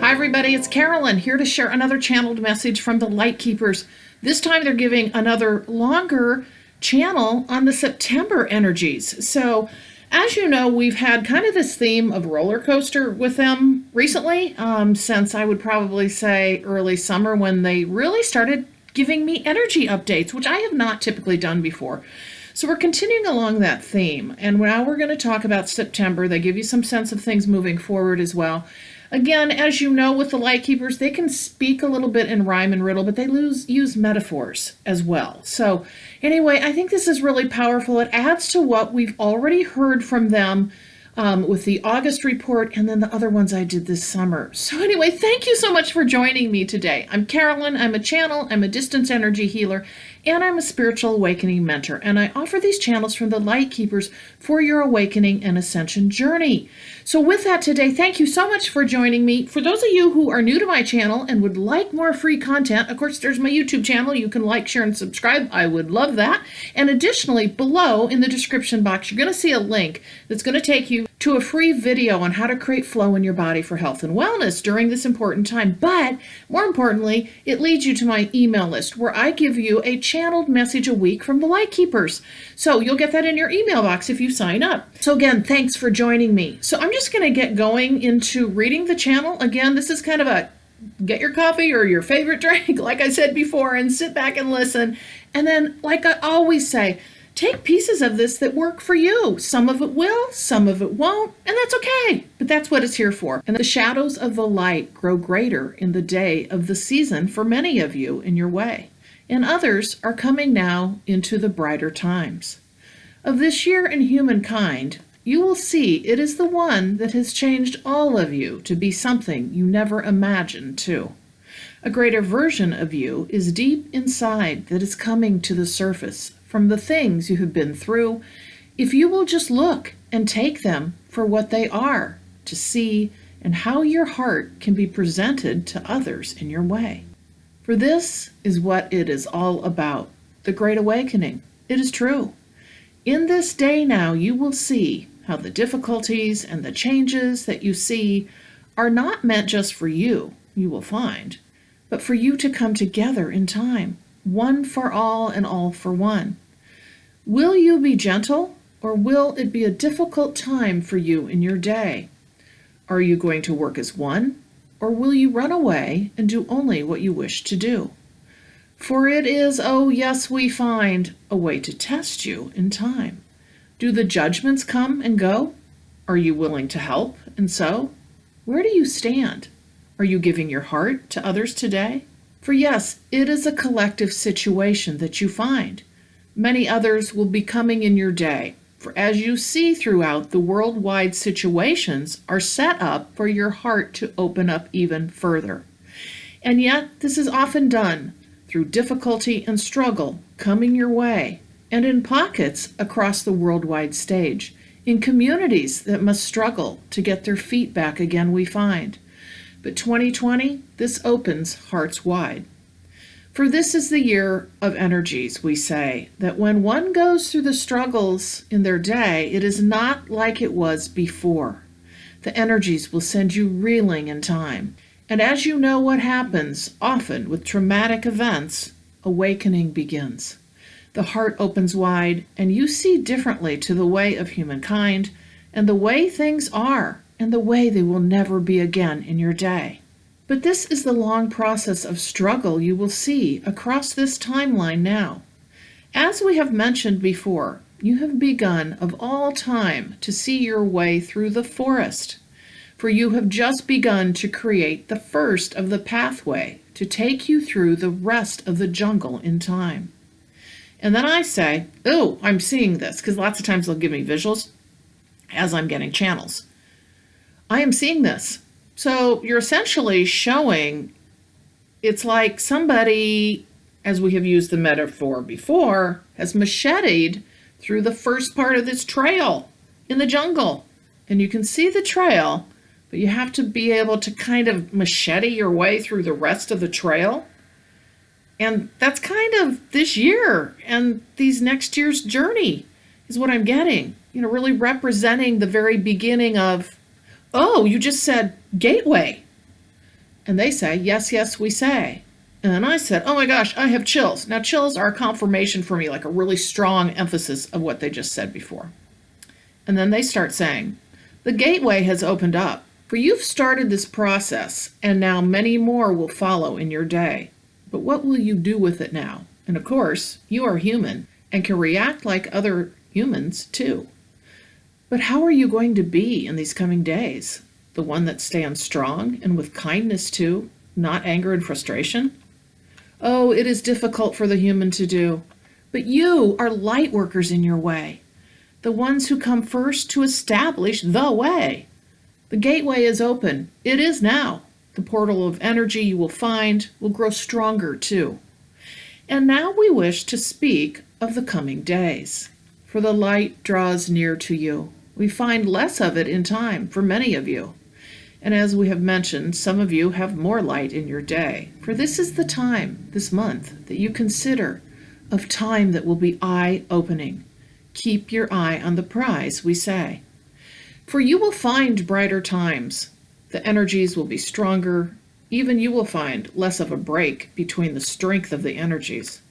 Hi everybody, it's Carolyn here to share another channeled message from the Light Keepers. This time they're giving another longer channel on the September energies. So as you know, we've had kind of this theme of roller coaster with them recently, since I would probably say early summer when they really started giving me energy updates, which I have not typically done before. So we're continuing along that theme, and now we're going to talk about September. They give you some sense of things moving forward as well. Again, as you know, with the Light Keepers, they can speak a little bit in rhyme and riddle, but they use metaphors as well. So anyway, I think this is really powerful. It adds to what we've already heard from them with the August report and then the other ones I did this summer. So anyway, thank you so much for joining me today. I'm Carolyn. I'm a channel. I'm a distance energy healer, and I'm a spiritual awakening mentor. And I offer these channels from the Light Keepers for your awakening and ascension journey. So with that today, thank you so much for joining me. For those of you who are new to my channel and would like more free content, of course, there's my YouTube channel. You can like, share, and subscribe. I would love that. And additionally, below in the description box, you're going to see a link that's going to take you to a free video on how to create flow in your body for health and wellness during this important time. But more importantly, it leads you to my email list where I give you a channeled message a week from the Light Keepers. So you'll get that in your email box if you sign up. So again, thanks for joining me. So I'm just going to get going into reading the channel. Again, this is kind of a get your coffee or your favorite drink, like I said before, and sit back and listen. And then, like I always say, take pieces of this that work for you. Some of it will, some of it won't, and that's okay. But that's what it's here for. And the shadows of the light grow greater in the day of the season for many of you in your way. And others are coming now into the brighter times. Of this year in humankind, you will see it is the one that has changed all of you to be something you never imagined too. A greater version of you is deep inside that is coming to the surface from the things you have been through, if you will just look and take them for what they are, to see and how your heart can be presented to others in your way. For this is what it is all about, the Great Awakening. It is true. In this day now, you will see how the difficulties and the changes that you see are not meant just for you, you will find, but for you to come together in time, one for all and all for one. Will you be gentle, or will it be a difficult time for you in your day? Are you going to work as one, or will you run away and do only what you wish to do? For it is, oh yes, we find, a way to test you in time. Do the judgments come and go? Are you willing to help? And so, where do you stand? Are you giving your heart to others today? For yes, it is a collective situation that you find. Many others will be coming in your day, for as you see throughout, the worldwide situations are set up for your heart to open up even further. And yet, this is often done through difficulty and struggle coming your way, and in pockets across the worldwide stage, in communities that must struggle to get their feet back again, we find. But 2020, this opens hearts wide. For this is the year of energies, we say, that when one goes through the struggles in their day, it is not like it was before. The energies will send you reeling in time. And as you know what happens, often with traumatic events, awakening begins. The heart opens wide, and you see differently to the way of humankind, and the way things are, and the way they will never be again in your day. But this is the long process of struggle you will see across this timeline now. As we have mentioned before, you have begun of all time to see your way through the forest, for you have just begun to create the first of the pathway to take you through the rest of the jungle in time. And then I say, oh, I'm seeing this, because lots of times they'll give me visuals as I'm getting channels. I am seeing this. So you're essentially showing it's like somebody, as we have used the metaphor before, has macheted through the first part of this trail in the jungle. And you can see the trail, but you have to be able to kind of machete your way through the rest of the trail. And that's kind of this year and these next year's journey is what I'm getting. You know, really representing the very beginning of, oh, you just said gateway. And they say, yes, yes, we say. And then I said, oh my gosh, I have chills. Now, chills are a confirmation for me, like a really strong emphasis of what they just said before. And then they start saying, the gateway has opened up. For you've started this process, and now many more will follow in your day. But what will you do with it now? And of course, you are human and can react like other humans too. But how are you going to be in these coming days? The one that stands strong and with kindness too, not anger and frustration? Oh, it is difficult for the human to do. But you are light workers in your way, the ones who come first to establish the way. The gateway is open. It is now. The portal of energy you will find will grow stronger too. And now we wish to speak of the coming days. For the light draws near to you. We find less of it in time for many of you. And as we have mentioned, some of you have more light in your day. For this is the time, this month, that you consider of time that will be eye-opening. Keep your eye on the prize, we say. For you will find brighter times. The energies will be stronger. Even you will find less of a break between the strength of the energies.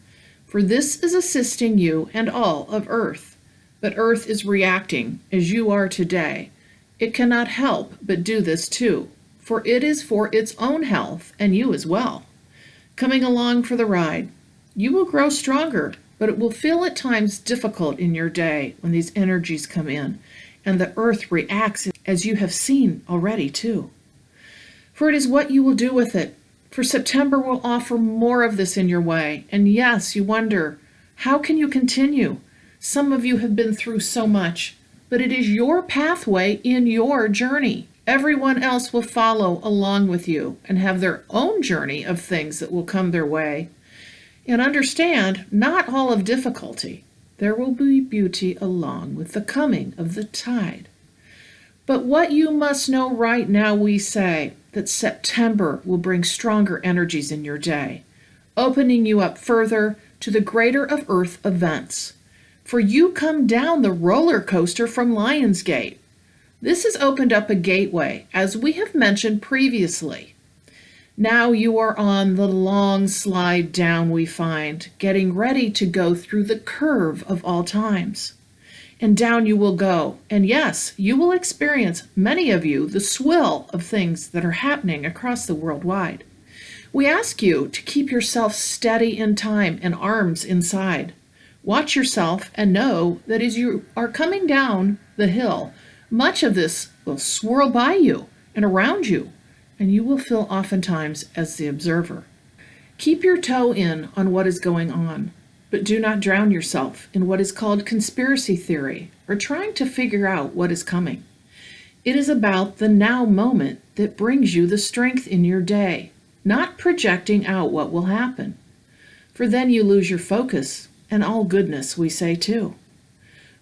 For this is assisting you and all of Earth. But Earth is reacting as you are today. It cannot help but do this too, for it is for its own health and you as well. Coming along for the ride, you will grow stronger, but it will feel at times difficult in your day when these energies come in, and the Earth reacts as you have seen already too. For it is what you will do with it. For September will offer more of this in your way, and yes, you wonder, how can you continue? Some of you have been through so much. But it is your pathway in your journey. Everyone else will follow along with you and have their own journey of things that will come their way. And understand, not all of difficulty. There will be beauty along with the coming of the tide. But what you must know right now, we say, that September will bring stronger energies in your day, opening you up further to the greater of Earth events. For you come down the roller coaster from Lionsgate. This has opened up a gateway, as we have mentioned previously. Now you are on the long slide down, we find, getting ready to go through the curve of all times. And down you will go, and yes, you will experience, many of you, the swill of things that are happening across the worldwide. We ask you to keep yourself steady in time and arms inside. Watch yourself and know that as you are coming down the hill, much of this will swirl by you and around you, and you will feel oftentimes as the observer. Keep your toe in on what is going on, but do not drown yourself in what is called conspiracy theory or trying to figure out what is coming. It is about the now moment that brings you the strength in your day, not projecting out what will happen. For then you lose your focus and all goodness, we say too.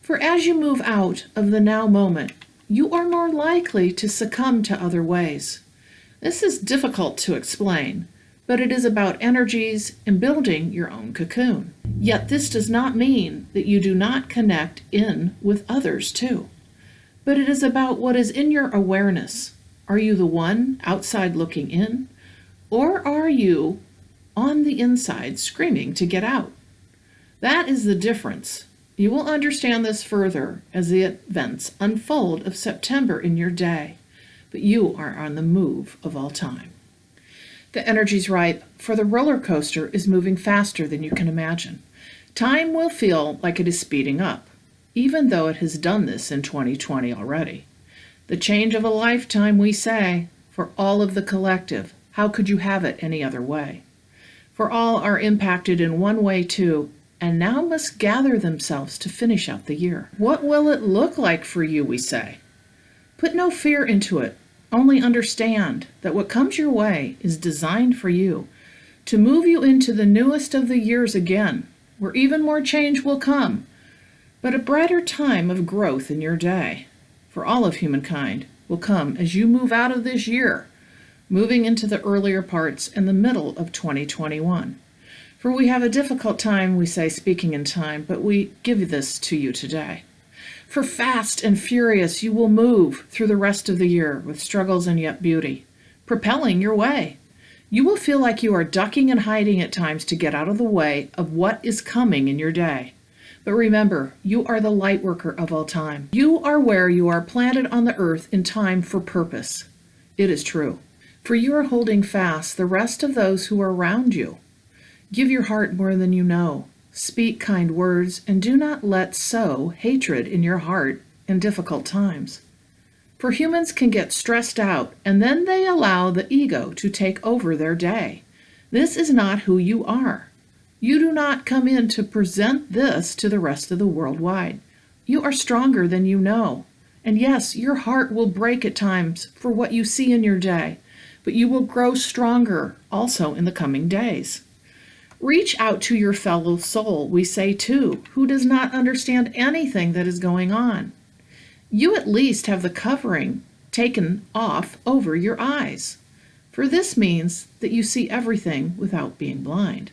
For as you move out of the now moment, you are more likely to succumb to other ways. This is difficult to explain, but it is about energies and building your own cocoon. Yet this does not mean that you do not connect in with others too. But it is about what is in your awareness. Are you the one outside looking in? Or are you on the inside screaming to get out? That is the difference. You will understand this further as the events unfold of September in your day, but you are on the move of all time. The energy's right, for the roller coaster is moving faster than you can imagine. Time will feel like it is speeding up, even though it has done this in 2020 already. The change of a lifetime, we say, for all of the collective. How could you have it any other way? For all are impacted in one way too, and now must gather themselves to finish out the year. What will it look like for you, we say? Put no fear into it. Only understand that what comes your way is designed for you, to move you into the newest of the years again, where even more change will come, but a brighter time of growth in your day, for all of humankind, will come as you move out of this year, moving into the earlier parts and the middle of 2021. For we have a difficult time, we say, speaking in time, but we give this to you today. For fast and furious you will move through the rest of the year with struggles and yet beauty, propelling your way. You will feel like you are ducking and hiding at times to get out of the way of what is coming in your day. But remember, you are the light worker of all time. You are where you are planted on the earth in time for purpose. It is true. For you are holding fast the rest of those who are around you. Give your heart more than you know. Speak kind words, and do not let sow hatred in your heart in difficult times. For humans can get stressed out, and then they allow the ego to take over their day. This is not who you are. You do not come in to present this to the rest of the world wide. You are stronger than you know. And yes, your heart will break at times for what you see in your day, but you will grow stronger also in the coming days. Reach out to your fellow soul, we say too, who does not understand anything that is going on. You at least have the covering taken off over your eyes, for this means that you see everything without being blind.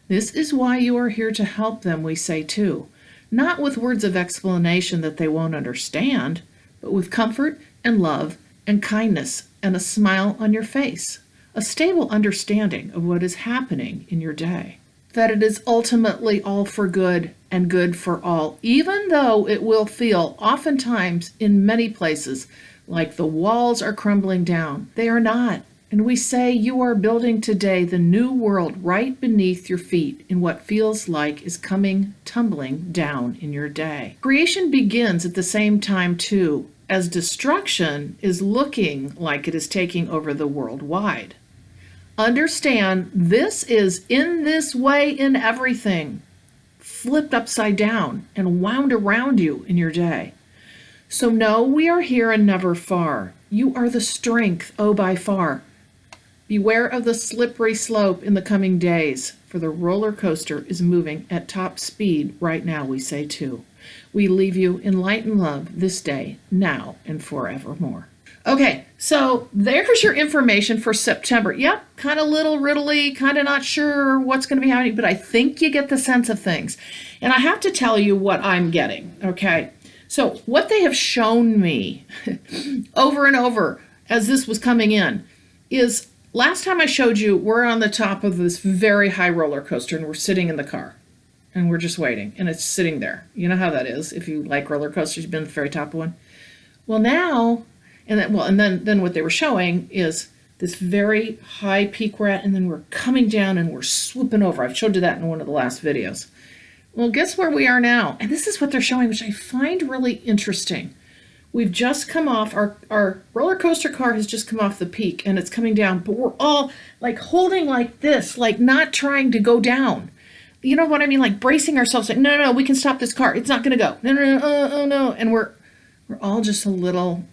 This is why you are here to help them, we say too, not with words of explanation that they won't understand, but with comfort and love and kindness and a smile on your face, a stable understanding of what is happening in your day, that it is ultimately all for good and good for all, even though it will feel oftentimes in many places like the walls are crumbling down. They are not. And we say you are building today the new world right beneath your feet in what feels like is coming tumbling down in your day. Creation begins at the same time too, as destruction is looking like it is taking over the world wide. Understand this is in this way in everything, flipped upside down and wound around you in your day. So know we are here and never far. You are the strength, oh by far. Beware of the slippery slope in the coming days, for the roller coaster is moving at top speed right now, we say too. We leave you in light and love this day, now, and forevermore. Okay, so there's your information for September. Yep, kind of little riddly, kind of not sure what's going to be happening, but I think you get the sense of things. And I have to tell you what I'm getting, okay? So what they have shown me over and over as this was coming in is last time I showed you, we're on the top of this very high roller coaster and we're sitting in the car and we're just waiting and it's sitting there. You know how that is. If you like roller coasters, you've been at the very top of one. Well, now, and then what they were showing is this very high peak we're at, and then we're coming down and we're swooping over. I've showed you that in one of the last videos. Well, guess where we are now? And this is what they're showing, which I find really interesting. We've just come off, our roller coaster car has just come off the peak and it's coming down, but we're all like holding like this, like not trying to go down. You know what I mean? Like bracing ourselves, like, no, we can stop this car. It's not going to go. No, no. And we're all just a little,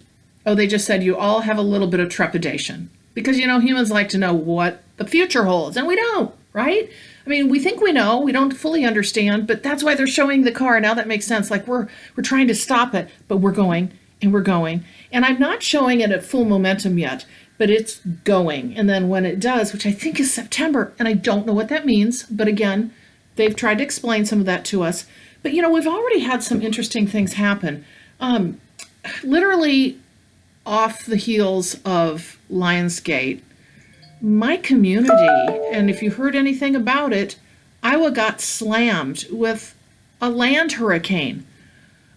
they just said you all have a little bit of trepidation because, humans like to know what the future holds and we don't, right? I mean, we think we know, we don't fully understand, but that's why they're showing the car. Now that makes sense. Like we're trying to stop it, but we're going. And we're going, and I'm not showing it at full momentum yet, but it's going. And then when it does, which I think is September, and I don't know what that means, but again, they've tried to explain some of that to us. But we've already had some interesting things happen. Literally off the heels of Lionsgate, my community, and if you heard anything about it, Iowa got slammed with a land hurricane,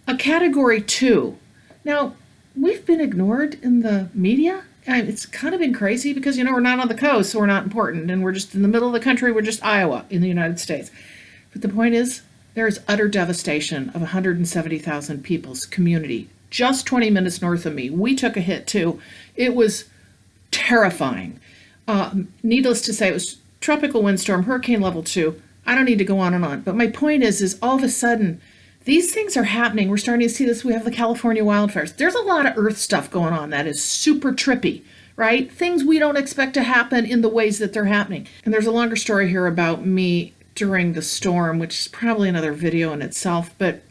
a Category 2. Now, we've been ignored in the media. It's kind of been crazy because, we're not on the coast, so we're not important. And we're just in the middle of the country. We're just Iowa in the United States. But the point is, there is utter devastation of 170,000 people's community just 20 minutes north of me. We took a hit, too. It was terrifying. Needless to say, it was tropical windstorm, hurricane level 2. I don't need to go on and on. But my point is all of a sudden, these things are happening. We're starting to see this. We have the California wildfires. There's a lot of earth stuff going on that is super trippy, right? Things we don't expect to happen in the ways that they're happening. And there's a longer story here about me during the storm, which is probably another video in itself. But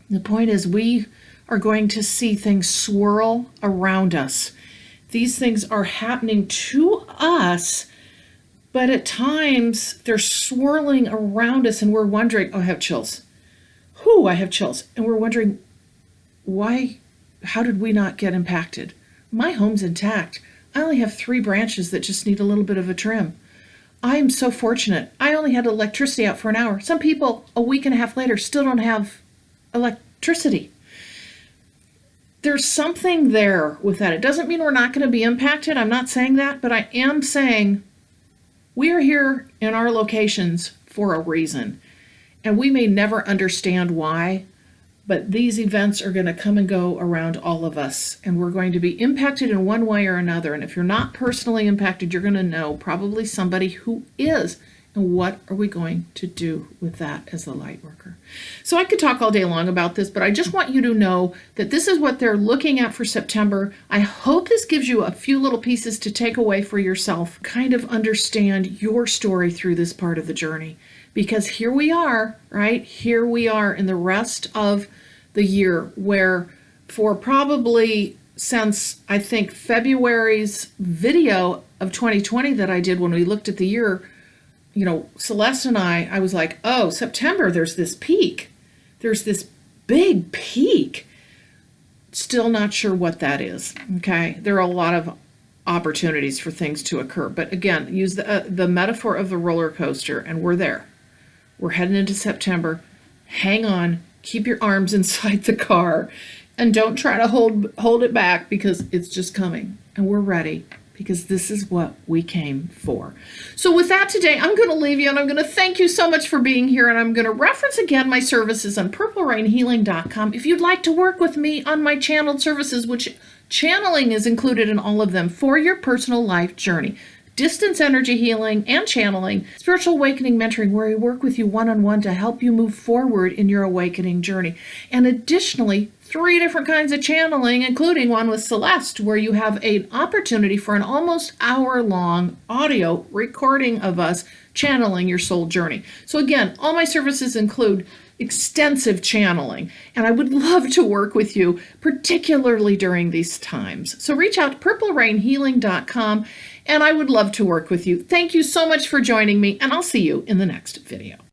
the point is we are going to see things swirl around us. These things are happening to us, but at times they're swirling around us and we're wondering, I have chills. I have chills. And we're wondering, how did we not get impacted? My home's intact. I only have 3 branches that just need a little bit of a trim. I am so fortunate. I only had electricity out for an hour. Some people a week and a half later still don't have electricity. There's something there with that. It doesn't mean we're not going to be impacted. I'm not saying that, but I am saying we are here in our locations for a reason. And we may never understand why, but these events are going to come and go around all of us, and we're going to be impacted in one way or another. And if you're not personally impacted, you're going to know probably somebody who is. And what are we going to do with that as a light worker? So I could talk all day long about this, but I just want you to know that this is what they're looking at for September. I hope this gives you a few little pieces to take away for yourself, kind of understand your story through this part of the journey. Because here we are, right? Here we are in the rest of the year where for probably since I think February's video of 2020 that I did when we looked at the year, you know, Celeste and I was like, oh, September, there's this peak. There's this big peak. Still not sure what that is, okay? There are a lot of opportunities for things to occur. But again, use the metaphor of the roller coaster, and we're there. We're heading into September. Hang on. Keep your arms inside the car. And don't try to hold it back, because it's just coming. And we're ready, because this is what we came for. So with that today, I'm going to leave you, and I'm going to thank you so much for being here, and I'm going to reference again my services on purplerainhealing.com. If you'd like to work with me on my channeled services, which channeling is included in all of them for your personal life journey. Distance energy healing and channeling, spiritual awakening mentoring, where we work with you one-on-one to help you move forward in your awakening journey. And additionally, 3 different kinds of channeling, including one with Celeste, where you have an opportunity for an almost hour-long audio recording of us channeling your soul journey. So again, all my services include extensive channeling, and I would love to work with you, particularly during these times. So reach out to purplerainhealing.com, and I would love to work with you. Thank you so much for joining me, and I'll see you in the next video.